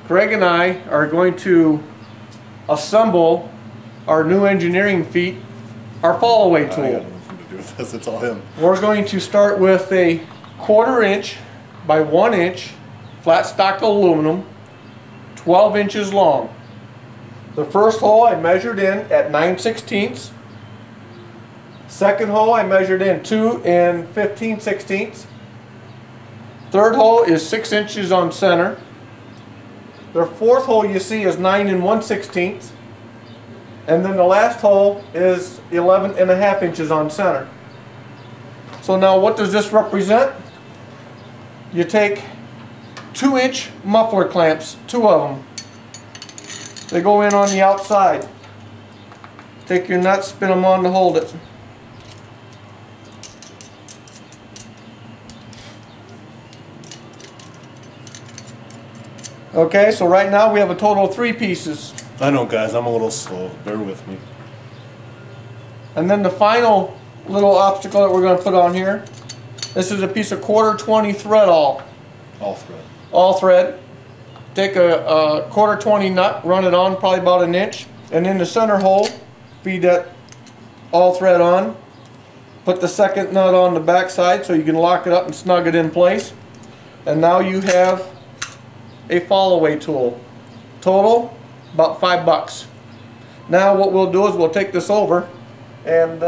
Craig and I are going to assemble our new engineering feat, our fall away tool. I got nothing to do with this, it's all him. We're going to start with a 1/4 inch by 1 inch flat stock aluminum, 12 inches long. The first hole I measured in at 9/16. Second hole I measured in 2 15/16. Third hole is 6 inches on center. The fourth hole you see is 9 1/16. And then the last hole is 11.5 inches on center. So now what does this represent? You take 2-inch muffler clamps, 2 of them. They go in on the outside. Take your nuts, spin them on to hold it. Okay, so right now we have a total of 3 pieces. I know, guys, I'm a little slow. Bear with me. And then the final little obstacle that we're going to put on here, this is a piece of 1/4 20 thread all. All thread. All thread. Take a 1/4 20 nut, run it on probably about 1 inch, and in the center hole, feed that all thread on. Put the second nut on the back side so you can lock it up and snug it in place. And now you have a fall away tool. Total, about $5. Now what we'll do is we'll take this over and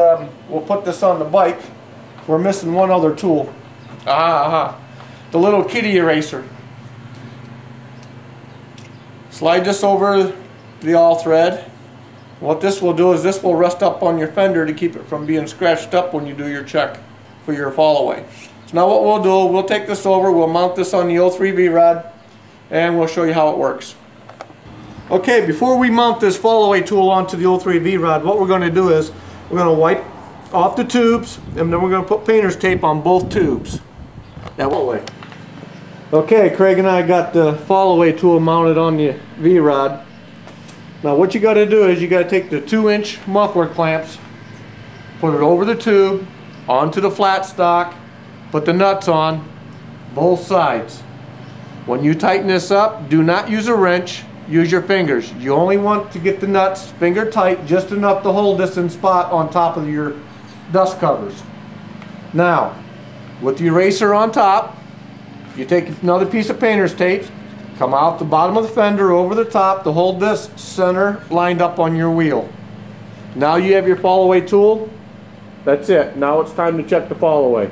we'll put this on the bike. We're missing one other tool. The little kitty eraser. Slide this over the all thread. What this will do is this will rest up on your fender to keep it from being scratched up when you do your check for your fall away. So now what we'll do, we'll take this over, we'll mount this on the 03V rod, and we'll show you how it works. Okay, before we mount this fall away tool onto the 03V rod, what we're going to do is we're going to wipe off the tubes, and then we're going to put painter's tape on both tubes. That way. Okay, Craig and I got the fall away tool mounted on the V rod. Now what you got to do is you got to take the 2-inch muffler clamps, put it over the tube, onto the flat stock, put the nuts on both sides. When you tighten this up, do not use a wrench, use your fingers. You only want to get the nuts finger tight, just enough to hold this in spot on top of your dust covers. Now, with the eraser on top, you take another piece of painter's tape, come out the bottom of the fender over the top to hold this center lined up on your wheel. Now you have your fall away tool. That's it. Now it's time to check the fall away.